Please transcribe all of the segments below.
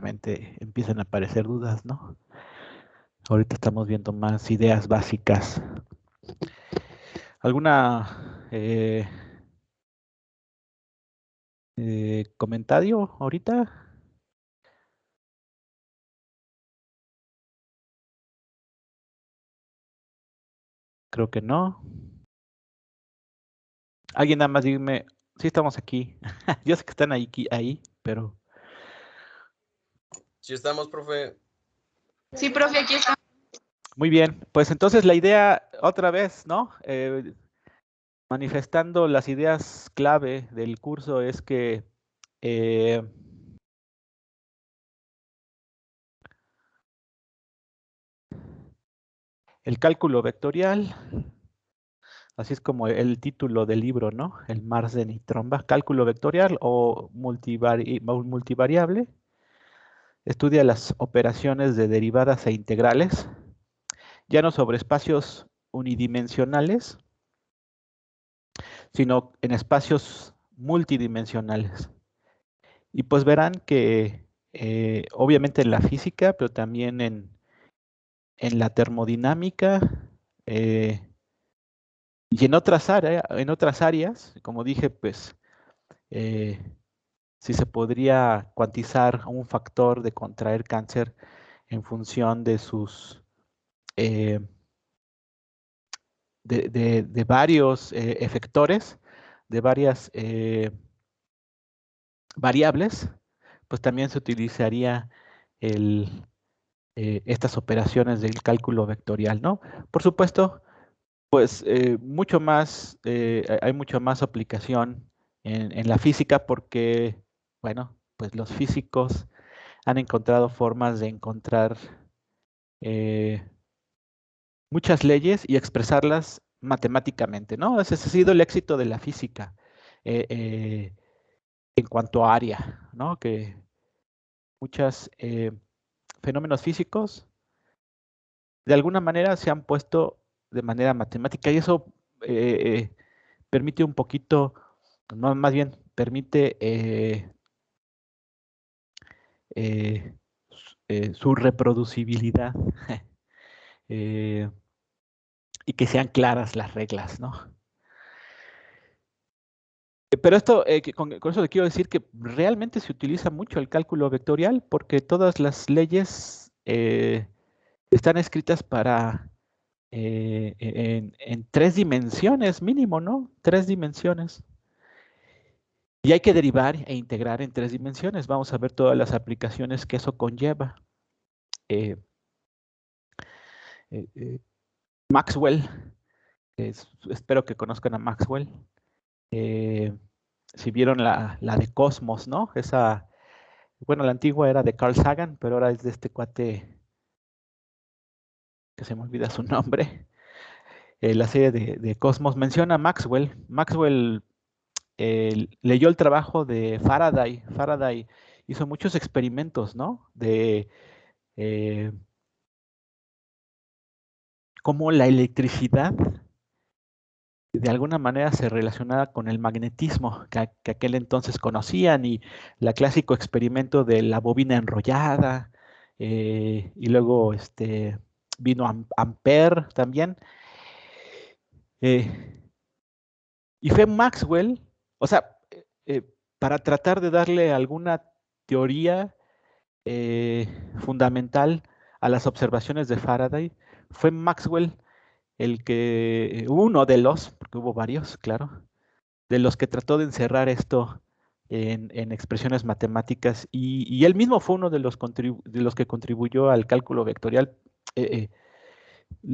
obviamente empiezan a aparecer dudas, ¿no? Ahorita estamos viendo más ideas básicas. ¿Alguna comentario ahorita? Creo que no. Alguien nada más dime, sí estamos aquí. Yo sé que están ahí, pero... Sí estamos, profe. Sí, profe, aquí está. Muy bien, pues entonces la idea otra vez, ¿no? Manifestando las ideas clave del curso es que el cálculo vectorial, así es como el título del libro, ¿no? El Marsden y Tromba, cálculo vectorial o multivariable, estudia las operaciones de derivadas e integrales, ya no sobre espacios unidimensionales, sino en espacios multidimensionales. Y pues verán que obviamente en la física, pero también en la termodinámica y en otras áreas, como dije, pues si se podría cuantizar un factor de contraer cáncer en función de sus de varios efectores, de varias variables, pues también se utilizaría estas operaciones del cálculo vectorial, ¿no? Por supuesto, pues mucho más, hay mucha más aplicación en la física porque, bueno, pues los físicos han encontrado formas de encontrar muchas leyes y expresarlas matemáticamente, ¿no? Ese ha sido el éxito de la física en cuanto a área, ¿no? Que muchos fenómenos físicos de alguna manera se han puesto de manera matemática y eso permite un poquito, no, más bien permite su reproducibilidad y que sean claras las reglas, ¿no? Pero esto, con eso le quiero decir que realmente se utiliza mucho el cálculo vectorial porque todas las leyes están escritas para en 3 dimensiones mínimo, ¿no? 3 dimensiones. Y hay que derivar e integrar en 3 dimensiones. Vamos a ver todas las aplicaciones que eso conlleva. Maxwell, espero que conozcan a Maxwell. Si vieron la de Cosmos, ¿no? Esa, bueno, la antigua era de Carl Sagan, pero ahora es de este cuate que se me olvida su nombre. La serie de Cosmos menciona a Maxwell. Maxwell leyó el trabajo de Faraday. Faraday hizo muchos experimentos, ¿no? De cómo la electricidad de alguna manera se relacionaba con el magnetismo que aquel entonces conocían y el clásico experimento de la bobina enrollada y luego vino Ampère también. Y fue Maxwell, o sea, para tratar de darle alguna teoría fundamental a las observaciones de Faraday, fue Maxwell uno de los, porque hubo varios, claro, de los que trató de encerrar esto en expresiones matemáticas y él mismo fue uno de los que contribuyó al cálculo vectorial,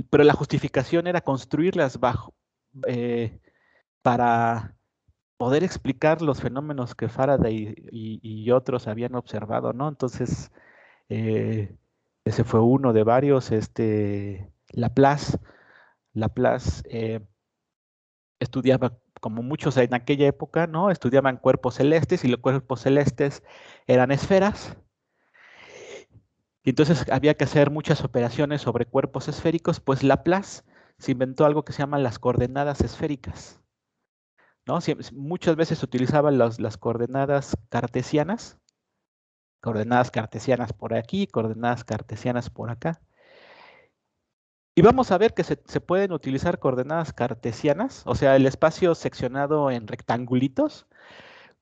pero la justificación era construirlas para poder explicar los fenómenos que Faraday y otros habían observado, ¿no? Entonces, ese fue uno de varios. Laplace estudiaba, como muchos en aquella época, ¿no? Estudiaban cuerpos celestes y los cuerpos celestes eran esferas. Y entonces había que hacer muchas operaciones sobre cuerpos esféricos, pues Laplace se inventó algo que se llama las coordenadas esféricas, ¿no? Muchas veces se utilizaban las coordenadas cartesianas Coordenadas cartesianas por aquí, coordenadas cartesianas por acá. Y vamos a ver que se pueden utilizar coordenadas cartesianas, o sea, el espacio seccionado en rectangulitos,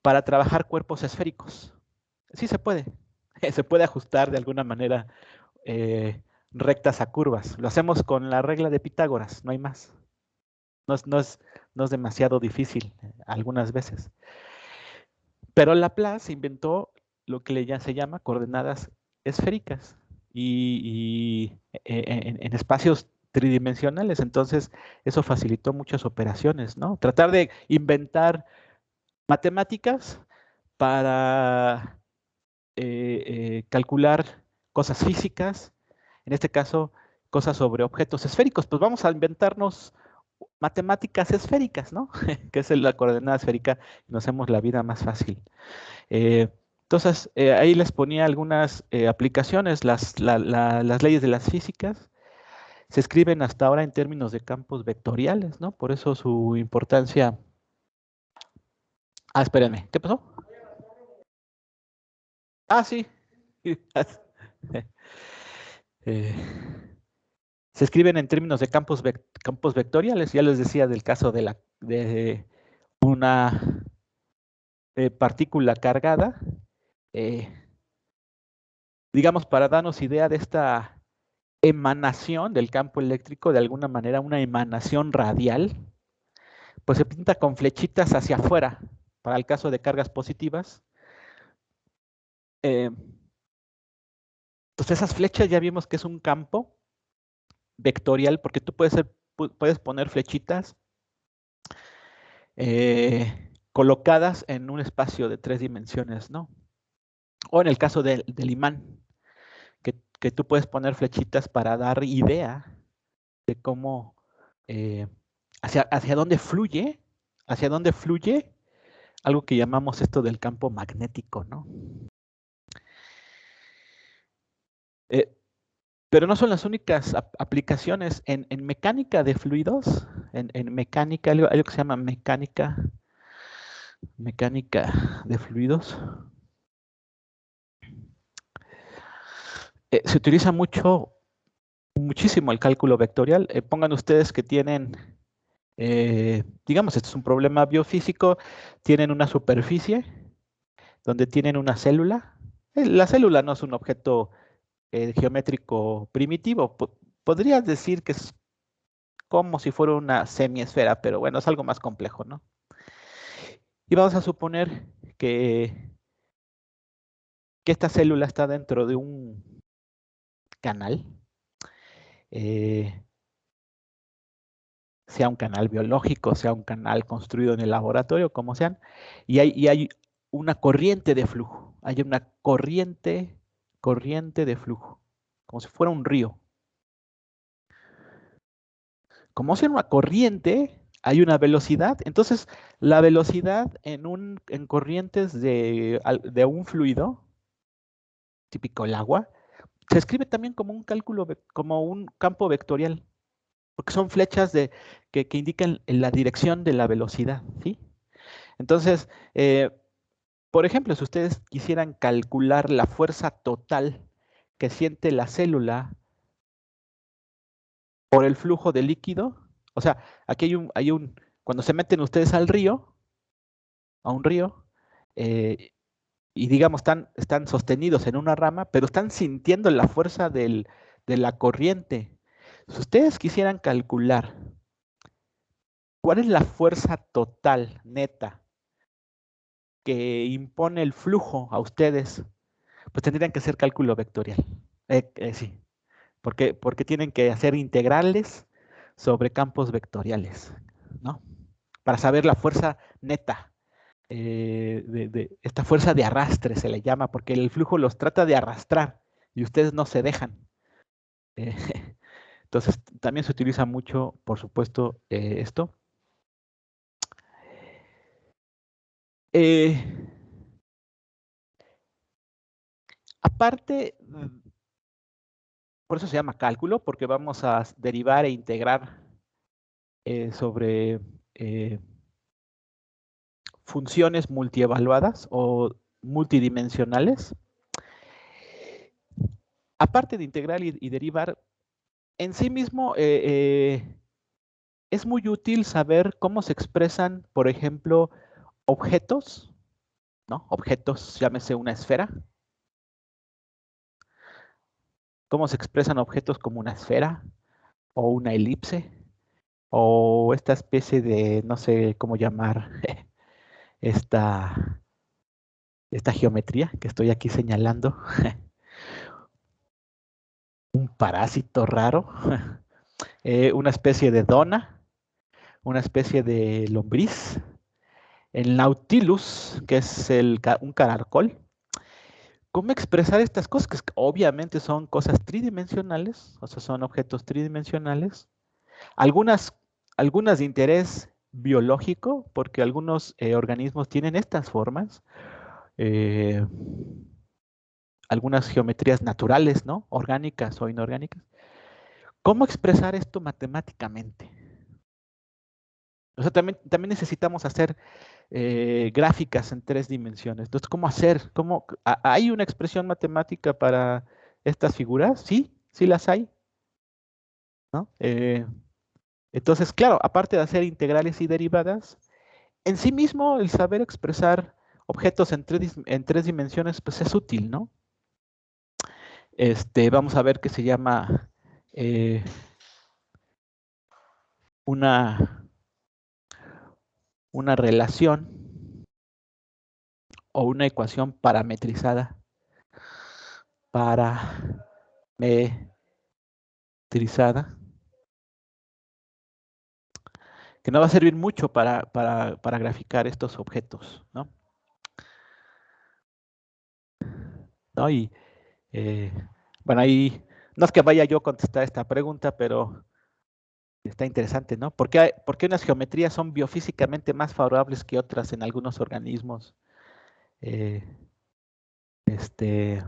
para trabajar cuerpos esféricos. Sí se puede. Se puede ajustar de alguna manera rectas a curvas. Lo hacemos con la regla de Pitágoras, no hay más. No es demasiado difícil algunas veces. Pero Laplace inventó lo que ya se llama coordenadas esféricas y en espacios tridimensionales. Entonces, eso facilitó muchas operaciones, ¿no? Tratar de inventar matemáticas para calcular cosas físicas, en este caso, cosas sobre objetos esféricos. Pues vamos a inventarnos matemáticas esféricas, ¿no? Que es la coordenada esférica y nos hacemos la vida más fácil. Entonces, ahí les ponía algunas aplicaciones, las leyes de las físicas se escriben hasta ahora en términos de campos vectoriales, ¿no? Por eso su importancia. Ah, espérenme, ¿qué pasó? Ah, sí. Eh, se escriben en términos de campos vectoriales. Ya les decía del caso de una partícula cargada. Digamos, para darnos idea de esta emanación del campo eléctrico, de alguna manera una emanación radial, pues se pinta con flechitas hacia afuera, para el caso de cargas positivas. Entonces esas flechas ya vimos que es un campo vectorial, porque tú puedes poner flechitas colocadas en un espacio de 3 dimensiones, ¿no? O en el caso del imán, que tú puedes poner flechitas para dar idea de cómo, hacia dónde fluye algo que llamamos esto del campo magnético, ¿no? Pero no son las únicas aplicaciones en mecánica de fluidos, en mecánica, hay algo que se llama mecánica de fluidos. Se utiliza muchísimo el cálculo vectorial. Pongan ustedes que tienen, digamos, este es un problema biofísico, tienen una superficie donde tienen una célula. La célula no es un objeto geométrico primitivo. Podrías decir que es como si fuera una semiesfera, pero bueno, es algo más complejo, ¿no? Y vamos a suponer que esta célula está dentro de un canal, sea un canal biológico, sea un canal construido en el laboratorio, como sean, y hay una corriente de flujo, hay una corriente de flujo, como si fuera un río. Como si fuera una corriente, hay una velocidad, entonces la velocidad en corrientes de un fluido, típico el agua, se escribe también como un cálculo, como un campo vectorial, porque son flechas que indican la dirección de la velocidad, ¿sí? Entonces, por ejemplo, si ustedes quisieran calcular la fuerza total que siente la célula por el flujo de líquido, o sea, aquí cuando se meten ustedes a un río, y digamos, están sostenidos en una rama, pero están sintiendo la fuerza de la corriente. Si ustedes quisieran calcular cuál es la fuerza total, neta, que impone el flujo a ustedes, pues tendrían que hacer cálculo vectorial. Sí, porque tienen que hacer integrales sobre campos vectoriales, ¿no? Para saber la fuerza neta. Esta fuerza de arrastre se le llama, porque el flujo los trata de arrastrar y ustedes no se dejan. Eh, entonces, también se utiliza mucho, por supuesto, esto. Aparte, por eso se llama cálculo, porque vamos a derivar e integrar sobre funciones multievaluadas o multidimensionales. aparte de integrar y derivar, en sí mismo es muy útil saber cómo se expresan, por ejemplo, objetos, ¿no? Objetos, llámese una esfera. Cómo se expresan objetos como una esfera o una elipse o esta especie de, no sé cómo llamar, esta, esta geometría que estoy aquí señalando. Un parásito raro, una especie de dona, una especie de lombriz, el Nautilus, que es un caracol. ¿Cómo expresar estas cosas? Que obviamente son cosas tridimensionales, o sea, son objetos tridimensionales. Algunas, algunas de interés biológico, porque algunos organismos tienen estas formas. Eh, algunas geometrías naturales, ¿no? Orgánicas o inorgánicas. ¿Cómo expresar esto matemáticamente? O sea, también necesitamos hacer gráficas en 3 dimensiones. Entonces, ¿cómo hacer? ¿Hay una expresión matemática para estas figuras? Sí, sí las hay, ¿no? Entonces, claro, aparte de hacer integrales y derivadas, en sí mismo el saber expresar objetos en 3 dimensiones, pues es útil, ¿no? Vamos a ver qué se llama eh, una relación o una ecuación parametrizada. Parametrizada. Que no va a servir mucho para graficar estos objetos, ¿no? ¿No? Y bueno, ahí no es que vaya yo a contestar esta pregunta, pero está interesante, ¿no? ¿Por qué unas geometrías son biofísicamente más favorables que otras en algunos organismos? Eh, entonces,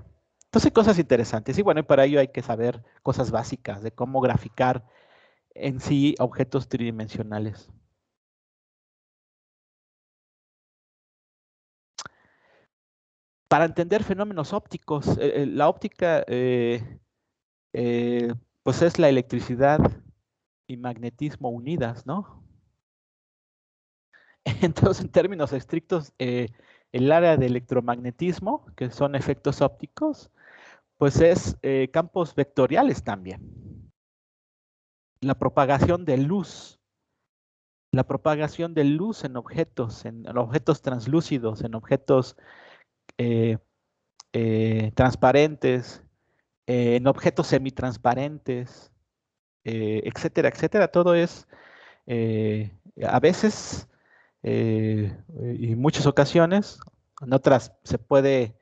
cosas interesantes. Y bueno, y para ello hay que saber cosas básicas de cómo graficar en sí objetos tridimensionales. Para entender fenómenos ópticos, la óptica pues es la electricidad y magnetismo unidas, ¿no? Entonces, en términos estrictos, el área de electromagnetismo, que son efectos ópticos, pues es campos vectoriales también. La propagación de luz en objetos translúcidos, en objetos eh, transparentes, en objetos semitransparentes, etcétera, etcétera. Todo es a veces y en muchas ocasiones, en otras se puede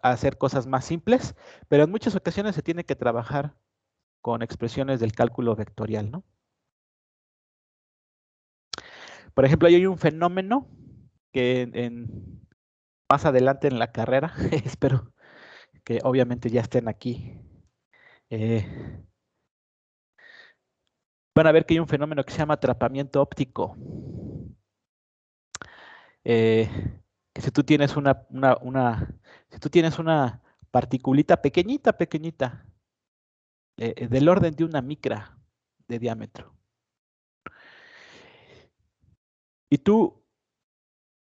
hacer cosas más simples, pero en muchas ocasiones se tiene que trabajar con expresiones del cálculo vectorial, ¿no? Por ejemplo, hay un fenómeno que más adelante en la carrera, espero que obviamente ya estén aquí, van a ver que hay un fenómeno que se llama atrapamiento óptico. Que si tú tienes si tú tienes una particulita pequeñita, pequeñita, del orden de una micra de diámetro, y tú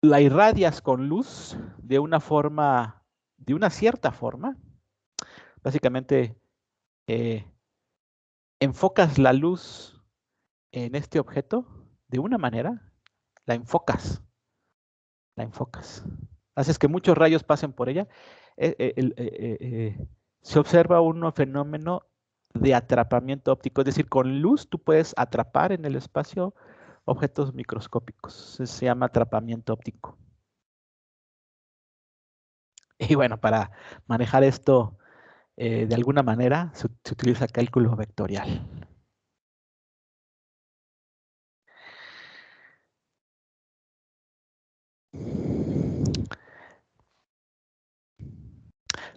la irradias con luz de una cierta forma, básicamente enfocas la luz en este objeto de una manera, la enfocas, haces que muchos rayos pasen por ella, se observa un fenómeno de atrapamiento óptico, es decir, con luz tú puedes atrapar en el espacio objetos microscópicos, se llama atrapamiento óptico. Y bueno, para manejar esto de alguna manera se utiliza cálculo vectorial.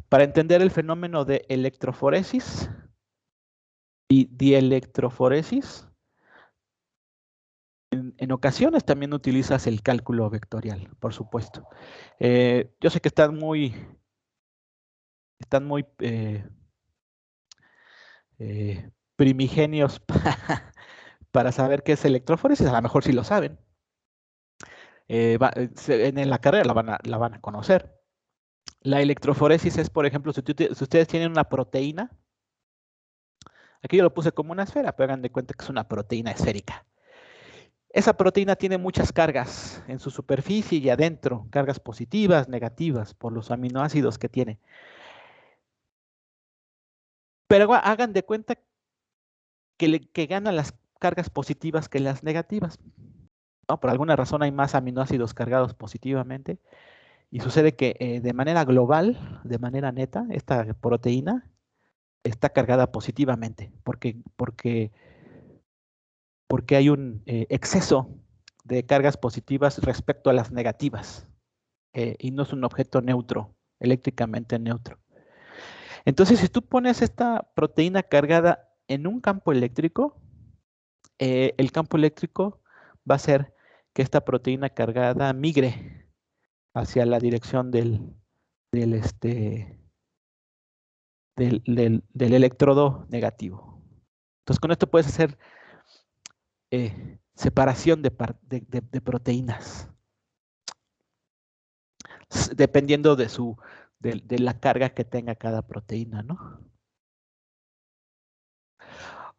Para entender el fenómeno de electroforesis y dielectroforesis, en ocasiones también utilizas el cálculo vectorial, por supuesto. Yo sé que están muy primigenios para saber qué es electroforesis, a lo mejor sí lo saben. En la carrera la van a conocer. La electroforesis es, por ejemplo, si ustedes tienen una proteína, aquí yo lo puse como una esfera, pero hagan de cuenta que es una proteína esférica. Esa proteína tiene muchas cargas en su superficie y adentro, cargas positivas, negativas, por los aminoácidos que tiene. Pero hagan de cuenta que ganan las cargas positivas que las negativas, ¿no? Por alguna razón hay más aminoácidos cargados positivamente y sucede que de manera global, de manera neta, esta proteína está cargada positivamente porque hay un exceso de cargas positivas respecto a las negativas y no es un objeto neutro, eléctricamente neutro. Entonces, si tú pones esta proteína cargada en un campo eléctrico, el campo eléctrico va a hacer que esta proteína cargada migre hacia la dirección del electrodo negativo. Entonces, con esto puedes hacer separación de proteínas, dependiendo de la carga que tenga cada proteína, ¿no?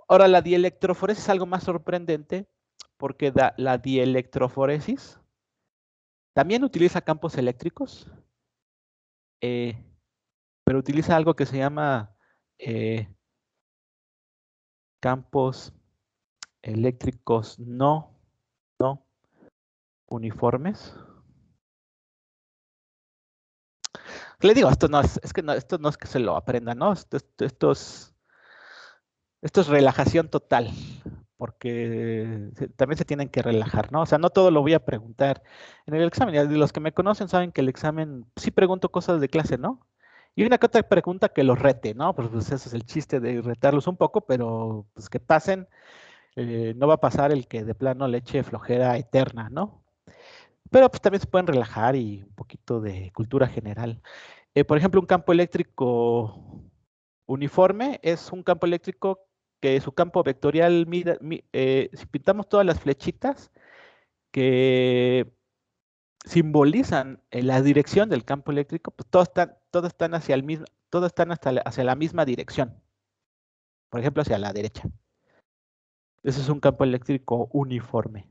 Ahora, la dielectroforesis es algo más sorprendente porque la dielectroforesis también utiliza campos eléctricos, pero utiliza algo que se llama campos eléctricos no uniformes. Le digo, esto no es que se lo aprenda, ¿no? Esto es relajación total, porque también se tienen que relajar, ¿no? O sea, no todo lo voy a preguntar en el examen. Y los que me conocen saben que el examen sí pregunto cosas de clase, ¿no? Y una que otra pregunta que los rete, ¿no? Pues ese es el chiste de retarlos un poco, pero pues que pasen. No va a pasar el que de plano le eche flojera eterna, ¿no? Pero pues también se pueden relajar y un poquito de cultura general. Por ejemplo, un campo eléctrico uniforme es un campo eléctrico que su campo vectorial si pintamos todas las flechitas que simbolizan la dirección del campo eléctrico, pues todos están hacia el mismo, todos están hacia la misma dirección. Por ejemplo, hacia la derecha. Ese es un campo eléctrico uniforme.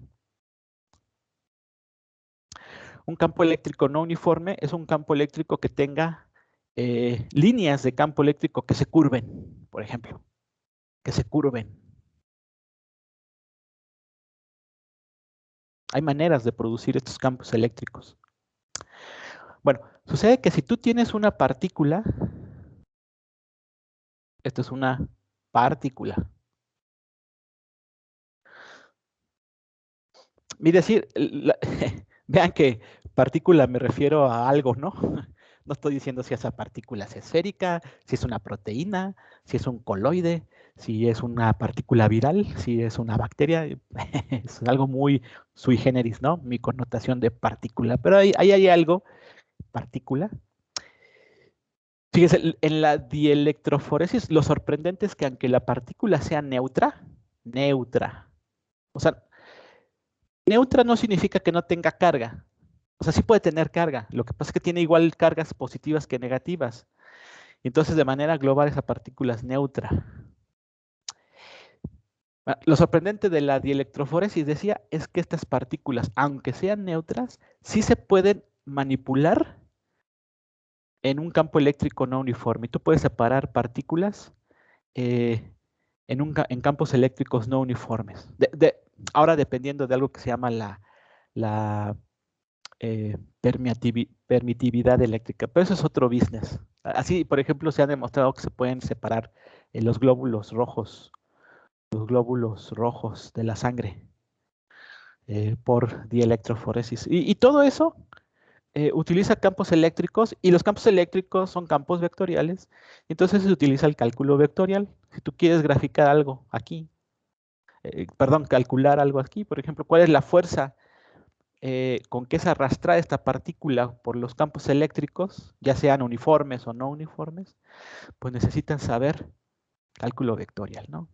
Un campo eléctrico no uniforme es un campo eléctrico que tenga líneas de campo eléctrico que se curven, por ejemplo, que se curven. Hay maneras de producir estos campos eléctricos. Bueno, sucede que si tú tienes una partícula, esto es una partícula. Mi decir, vean que partícula me refiero a algo, ¿no? No estoy diciendo si esa partícula es esférica, si es una proteína, si es un coloide, si es una partícula viral, si es una bacteria. Es algo muy sui generis, ¿no? Mi connotación de partícula. Pero ahí hay algo, partícula. Fíjense, en la dielectroforesis, lo sorprendente es que aunque la partícula sea neutra, o sea, neutra no significa que no tenga carga. O sea, sí puede tener carga. Lo que pasa es que tiene igual cargas positivas que negativas. Entonces, de manera global, esa partícula es neutra. Lo sorprendente de la dielectroforesis, decía, es que estas partículas, aunque sean neutras, sí se pueden manipular en un campo eléctrico no uniforme. Y tú puedes separar partículas en campos eléctricos no uniformes. Ahora, dependiendo de algo que se llama la permitividad eléctrica, pero eso es otro business. Así, por ejemplo, se ha demostrado que se pueden separar los glóbulos rojos de la sangre por dielectroforesis. Y todo eso utiliza campos eléctricos y los campos eléctricos son campos vectoriales. Entonces se utiliza el cálculo vectorial. Si tú quieres graficar algo aquí, calcular algo aquí, por ejemplo, ¿cuál es la fuerza con que es arrastrada esta partícula por los campos eléctricos, ya sean uniformes o no uniformes? Pues necesitan saber Cálculo vectorial, ¿no?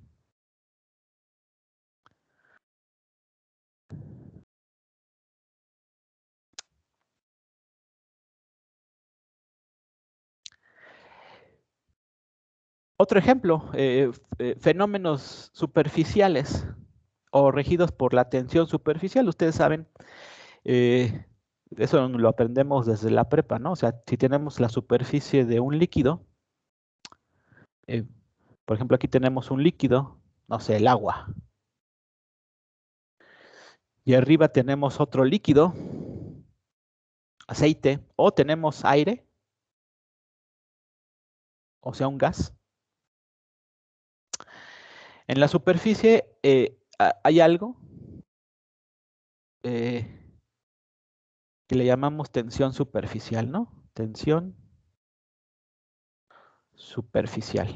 Otro ejemplo, fenómenos superficiales o regidos por la tensión superficial. Ustedes saben, eso lo aprendemos desde la prepa, ¿no? O sea, si tenemos la superficie de un líquido, por ejemplo, aquí tenemos un líquido, no sé, el agua. Y arriba tenemos otro líquido, aceite, o tenemos aire, o sea, un gas. En la superficie hay algo que le llamamos tensión superficial, ¿no? Tensión superficial.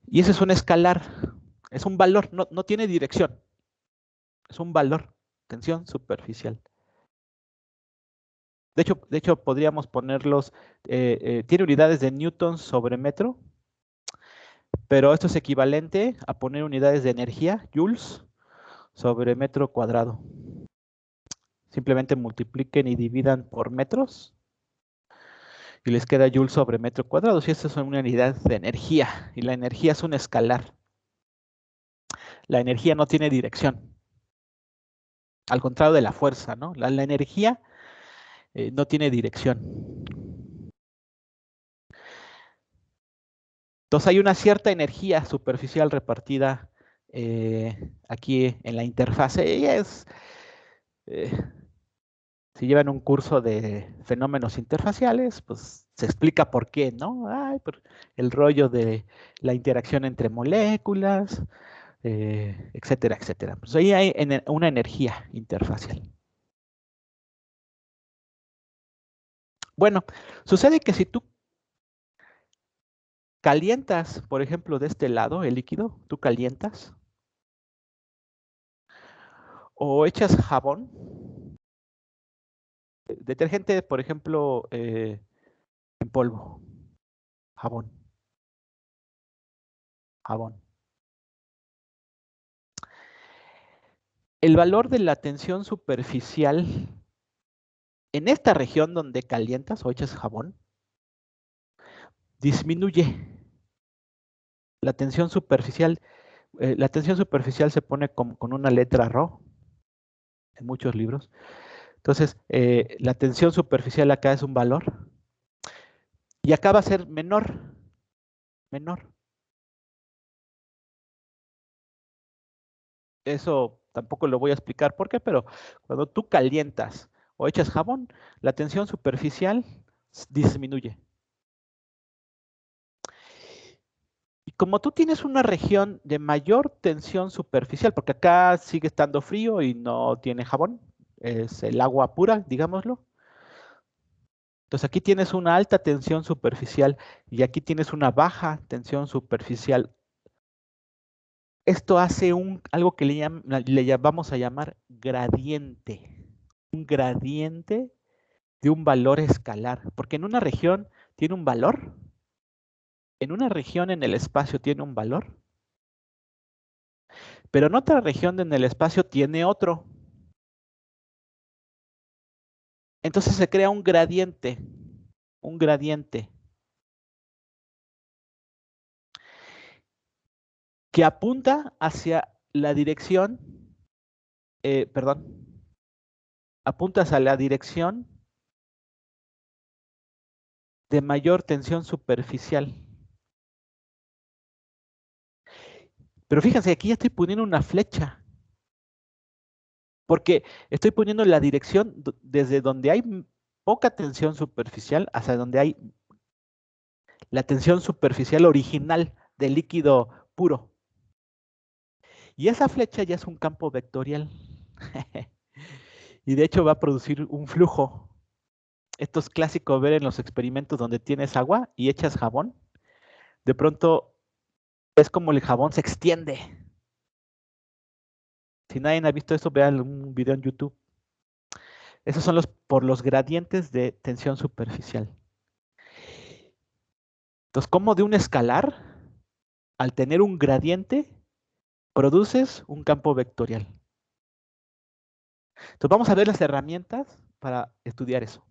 Y ese es un escalar, es un valor, no tiene dirección, es un valor, tensión superficial. De hecho podríamos ponerlos, tiene unidades de newtons sobre metro, pero esto es equivalente a poner unidades de energía, joules, sobre metro cuadrado. Simplemente multipliquen y dividan por metros y les queda joule sobre metro cuadrado. Si estas son una unidad de energía y la energía es un escalar. La energía no tiene dirección. Al contrario de la fuerza, ¿no? La energía no tiene dirección. Entonces hay una cierta energía superficial repartida aquí en la interfase. Ella es, si llevan un curso de fenómenos interfaciales, pues se explica por qué, ¿no? Ay, el rollo de la interacción entre moléculas, etcétera, etcétera. Pues ahí hay una energía interfacial. Bueno, sucede que si tú calientas, por ejemplo, de este lado, el líquido, tú calientas, o echas jabón, detergente, por ejemplo, en polvo, jabón, jabón. El valor de la tensión superficial en esta región donde calientas o echas jabón, disminuye. La tensión superficial se pone con una letra Rho en muchos libros. Entonces, la tensión superficial acá es un valor y acá va a ser menor, menor. Eso tampoco lo voy a explicar por qué, pero cuando tú calientas o echas jabón, la tensión superficial disminuye. Y como tú tienes una región de mayor tensión superficial, porque acá sigue estando frío y no tiene jabón, es el agua pura, digámoslo. Entonces aquí tienes una alta tensión superficial y aquí tienes una baja tensión superficial. Esto hace algo que le vamos a llamar gradiente. Un gradiente de un valor escalar. Porque en una región tiene un valor. En una región en el espacio tiene un valor. Pero en otra región en el espacio tiene otro. Entonces se crea un gradiente. Un gradiente. Que apunta hacia la dirección. Apunta hacia la dirección de mayor tensión superficial. Pero fíjense, aquí ya estoy poniendo una flecha. Porque estoy poniendo la dirección desde donde hay poca tensión superficial hasta donde hay la tensión superficial original del líquido puro. Y esa flecha ya es un campo vectorial. Y de hecho va a producir un flujo. Esto es clásico ver en los experimentos donde tienes agua y echas jabón. De pronto es como el jabón se extiende. Si nadie ha visto eso, vean un video en YouTube. Esos son por los gradientes de tensión superficial. Entonces, ¿cómo de un escalar, al tener un gradiente, produces un campo vectorial? Entonces, vamos a ver las herramientas para estudiar eso.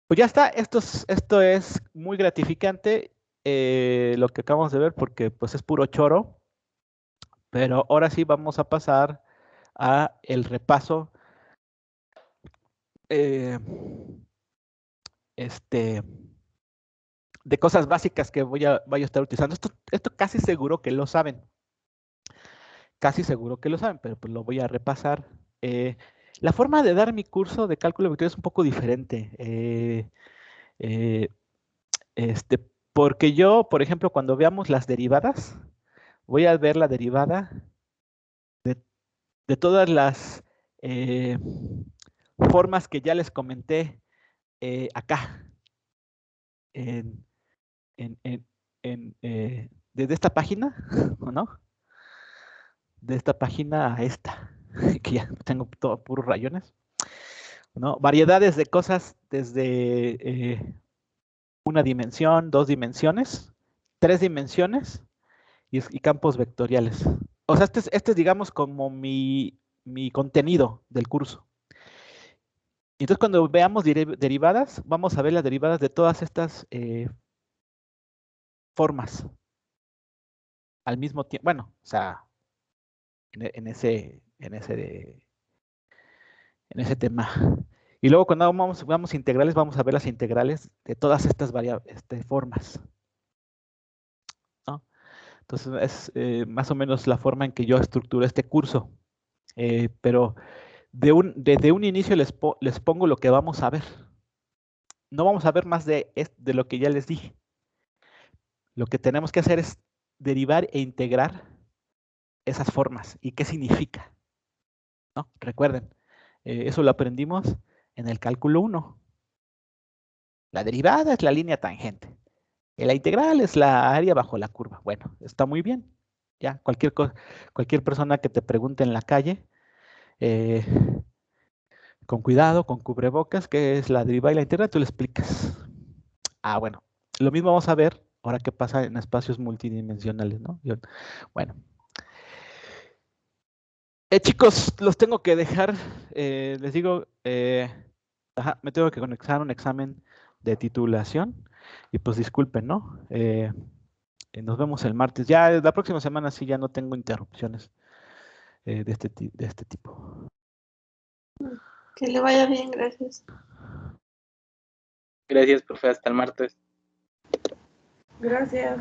Pues ya está, esto es muy gratificante, lo que acabamos de ver, porque pues es puro choro, pero ahora sí vamos a pasar a el repaso de cosas básicas que voy a estar utilizando. Esto casi seguro que lo saben, pero pues lo voy a repasar. La forma de dar mi curso de cálculo vectorial es un poco diferente. Eh, Porque yo, por ejemplo, cuando veamos las derivadas, voy a ver la derivada de todas las eh, formas que ya les comenté acá, en, en, en, desde esta página, ¿no? De esta página a esta, que ya tengo todo puros rayones, ¿no? Variedades de cosas desde una dimensión, 2 dimensiones, 3 dimensiones y campos vectoriales. O sea, este es digamos, como mi contenido del curso. Y entonces, cuando veamos derivadas, vamos a ver las derivadas de todas estas formas al mismo tiempo. Bueno, o sea, en ese tema. Y luego, cuando vamos integrales, vamos a ver las integrales de todas estas formas, ¿no? Entonces, es más o menos la forma en que yo estructuro este curso. Pero desde un inicio les pongo lo que vamos a ver. No vamos a ver más de lo que ya les dije. Lo que tenemos que hacer es derivar e integrar esas formas. ¿Y qué significa? ¿No? Recuerden, eso lo aprendimos en el cálculo 1. La derivada es la línea tangente. Y la integral es la área bajo la curva. Bueno, está muy bien. Ya, cualquier persona que te pregunte en la calle, eh, con cuidado, con cubrebocas, qué es la derivada y la integral, tú le explicas. Ah, bueno, lo mismo vamos a ver ahora qué pasa en espacios multidimensionales, ¿no? Bueno. Chicos, los tengo que dejar. Les digo, me tengo que conectar a un examen de titulación. Y pues disculpen, ¿no? Nos vemos el martes. Ya la próxima semana sí ya no tengo interrupciones de este tipo. Que le vaya bien, gracias. Gracias, profe. Hasta el martes. Gracias.